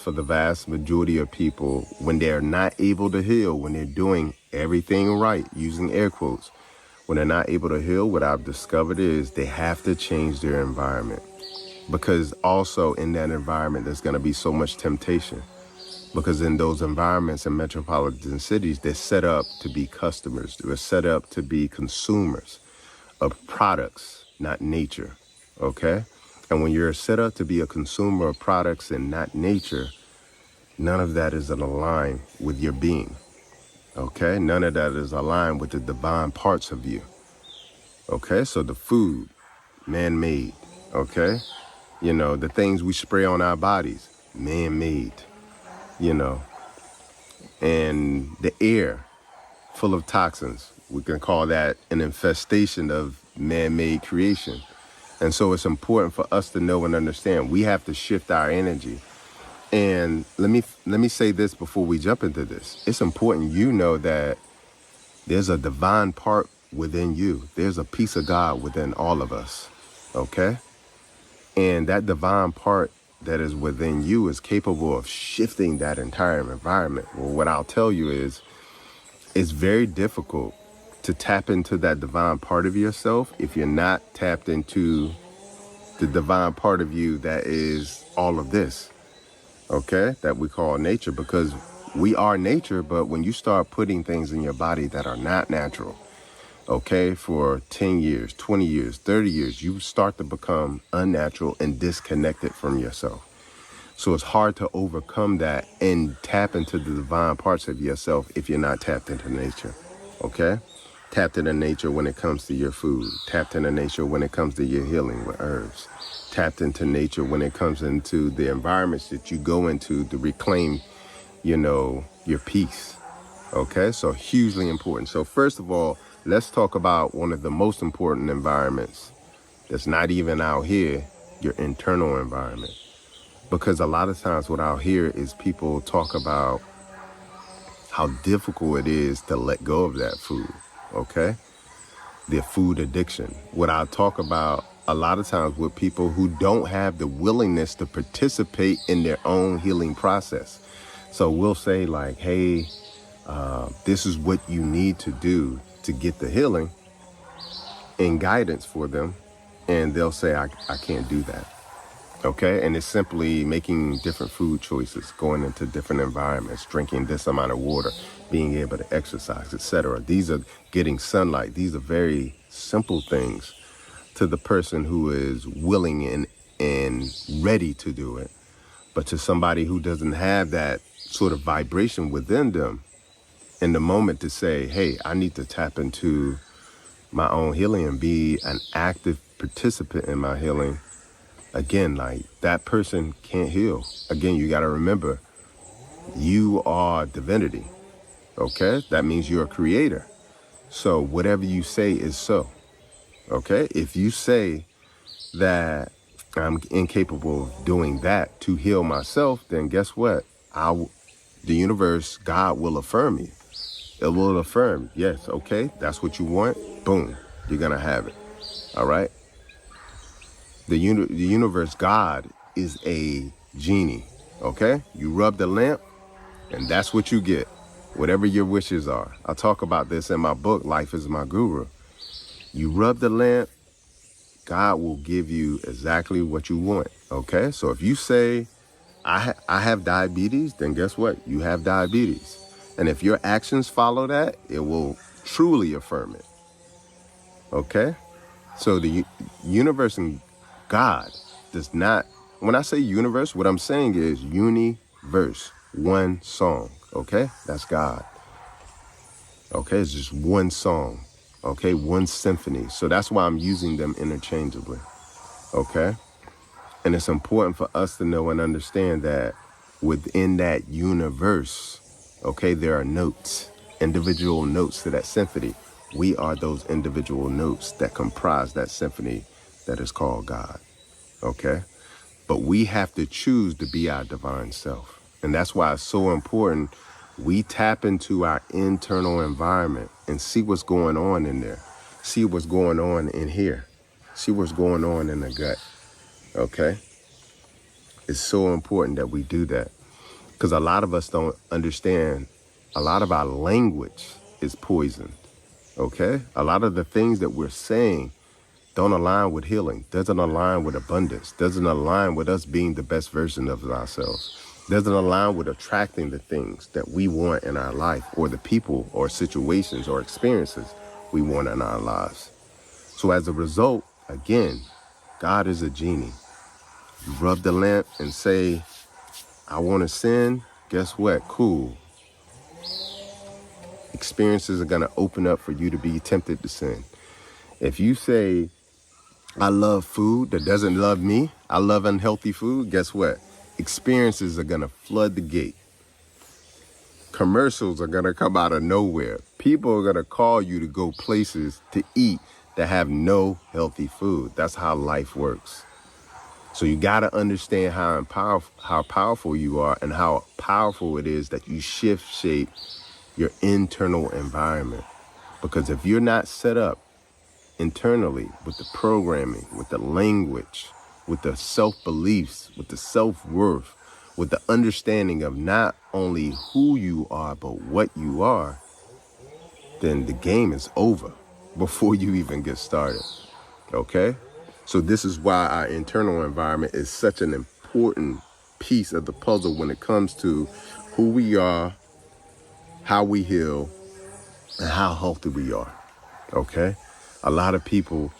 for the vast majority of people, when they're not able to heal, when they're doing everything right, using air quotes, when they're not able to heal, what I've discovered is they have to change their environment. Because also in that environment, there's going to be so much temptation. Because in those environments in metropolitan cities, they're set up to be customers. They're set up to be consumers of products, not nature. Okay? And when you're set up to be a consumer of products and not nature, none of that is aligned with your being. Okay? None of that is aligned with the divine parts of you. Okay? So the food, man-made. Okay? You know, the things we spray on our bodies, man-made. You know, and the air full of toxins, we can call that an infestation of man-made creation. And so it's important for us to know and understand we have to shift our energy. And let me say this before we jump into this. It's important you know that there's a divine part within you. There's a piece of God within all of us. Okay? And that divine part that is within you is capable of shifting that entire environment. Well, what I'll tell you is it's very difficult to tap into that divine part of yourself if you're not tapped into the divine part of you that is all of this, okay, that we call nature, because we are nature. But when you start putting things in your body that are not natural, okay, for 10 years, 20 years, 30 years, you start to become unnatural and disconnected from yourself. So it's hard to overcome that and tap into the divine parts of yourself if you're not tapped into nature, okay? Tapped into nature when it comes to your food. Tapped into nature when it comes to your healing with herbs. Tapped into nature when it comes into the environments that you go into to reclaim, you know, your peace, okay? So hugely important. So first of all, let's talk about one of the most important environments that's not even out here, your internal environment. Because a lot of times what I'll hear is people talk about how difficult it is to let go of that food, okay? Their food addiction. What I'll talk about a lot of times with people who don't have the willingness to participate in their own healing process. So we'll say like, hey, this is what you need to do to get the healing and guidance for them. And they'll say, I can't do that. Okay, and it's simply making different food choices, going into different environments, drinking this amount of water, being able to exercise, etc. These are getting sunlight. These are very simple things to the person who is willing and ready to do it. But to somebody who doesn't have that sort of vibration within them in the moment to say, hey, I need to tap into my own healing and be an active participant in my healing. Again, like that person can't heal. Again, you got to remember, you are divinity, okay? That means you're a creator. So whatever you say is so, okay? If you say that I'm incapable of doing that to heal myself, then guess what? The universe, God will affirm you. It will affirm, yes, okay, that's what you want. Boom, you're going to have it, all right? The universe, God, is a genie, okay? You rub the lamp, and that's what you get, whatever your wishes are. I talk about this in my book, Life is My Guru. You rub the lamp, God will give you exactly what you want, okay? So if you say, I have diabetes, then guess what? You have diabetes. And if your actions follow that, it will truly affirm it, okay? So the universe and God does not, when I say universe, what I'm saying is universe, one song, okay? That's God. Okay, it's just one song, okay? One symphony. So that's why I'm using them interchangeably, okay? And it's important for us to know and understand that within that universe, okay, there are notes, individual notes to that symphony. We are those individual notes that comprise that symphony that is called God, okay? But we have to choose to be our divine self. And that's why it's so important we tap into our internal environment and see what's going on in there. See what's going on in here. See what's going on in the gut, okay? It's so important that we do that. Because a lot of us don't understand. A lot of our language is poison. Okay? A lot of the things that we're saying don't align with healing, doesn't align with abundance, doesn't align with us being the best version of ourselves, doesn't align with attracting the things that we want in our life, or the people or situations or experiences we want in our lives. So as a result, again, God is a genie. You rub the lamp and say, I want to sin. Guess what? Cool. Experiences are going to open up for you to be tempted to sin. If you say, I love food that doesn't love me, I love unhealthy food, guess what? Experiences are going to flood the gate. Commercials are going to come out of nowhere. People are going to call you to go places to eat that have no healthy food. That's how life works. So you got to understand how powerful you are, and how powerful it is that you shape your internal environment. Because if you're not set up internally with the programming, with the language, with the self-beliefs, with the self-worth, with the understanding of not only who you are, but what you are, then the game is over before you even get started. Okay? So this is why our internal environment is such an important piece of the puzzle when it comes to who we are, how we heal, and how healthy we are. Okay? A lot of people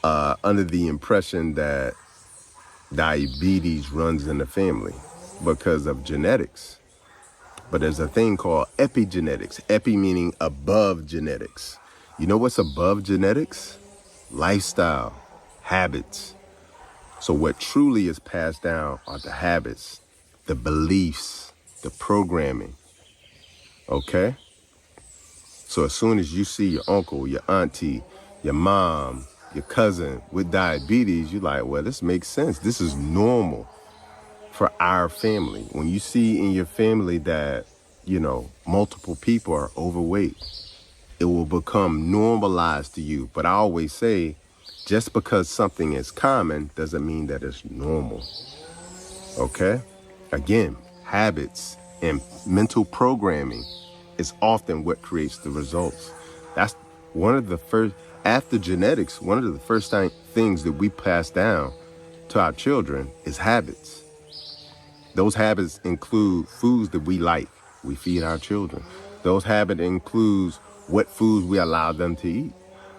under the impression that diabetes runs in the family because of genetics. But there's a thing called epigenetics. Epi meaning above genetics. You know what's above genetics? Lifestyle, habits. So what truly is passed down are the habits, the beliefs, the programming. Okay? So as soon as you see your uncle, your auntie, your mom, your cousin with diabetes, you're like, well, this makes sense. This is normal for our family. When you see in your family that, multiple people are overweight, it will become normalized to you. But I always say, just because something is common doesn't mean that it's normal. Okay? Again, habits and mental programming is often what creates the results. That's one of the first, after genetics, one of the first things that we pass down to our children is habits. Those habits include foods that we like. We feed our children. Those habits includes what foods we allow them to eat.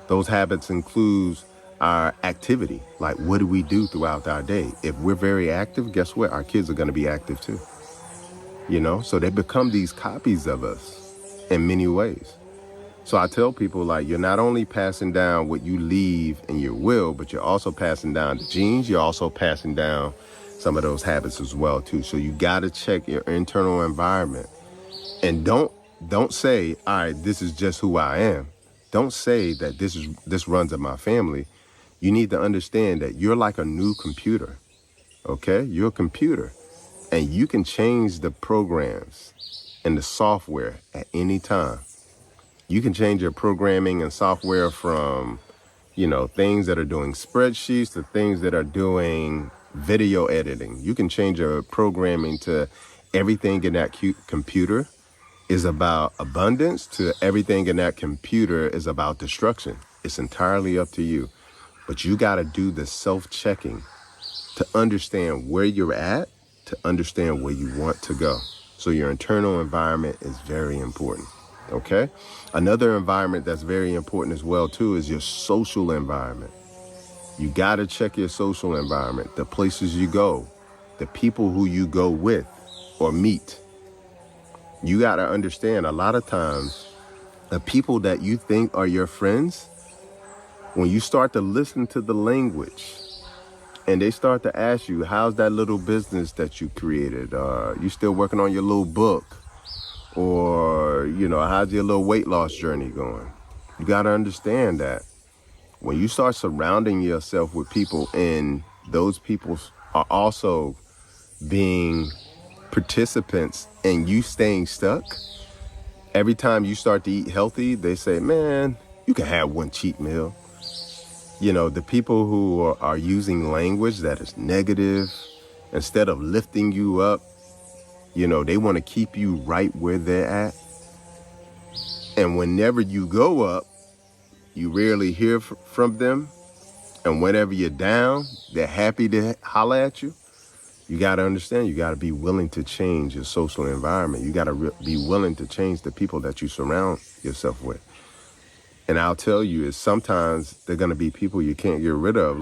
Those habits includes our activity. Like, what do we do throughout our day? If we're very active, guess what? Our kids are going to be active too. So they become these copies of us in many ways. So I tell people, like, you're not only passing down what you leave in your will, but you're also passing down the genes. You're also passing down some of those habits as well too. So you got to check your internal environment, and don't say, all right, this is just who I am. Don't say that this runs in my family. You need to understand that you're like a new computer. Okay? You're a computer, and you can change the programs and the software at any time. You can change your programming and software from, things that are doing spreadsheets to things that are doing video editing. You can change your programming to everything in that computer is about abundance to everything in that computer is about destruction. It's entirely up to you. But you got to do the self-checking to understand where you're at, to understand where you want to go. So your internal environment is very important. Okay? Another environment that's very important as well too is your social environment. You got to check your social environment, the places you go, the people who you go with or meet. You got to understand, a lot of times, the people that you think are your friends, when you start to listen to the language and they start to ask you, how's that little business that you created? You still working on your little book? Or, how's your little weight loss journey going? You got to understand that when you start surrounding yourself with people and those people are also being participants and you staying stuck, every time you start to eat healthy, they say, man, you can have one cheat meal. The people who are using language that is negative, instead of lifting you up, They want to keep you right where they're at. And whenever you go up, you rarely hear from them. And whenever you're down, they're happy to holler at you. You got to understand, you got to be willing to change your social environment. You got to be willing to change the people that you surround yourself with. And I'll tell you is sometimes they're going to be people you can't get rid of.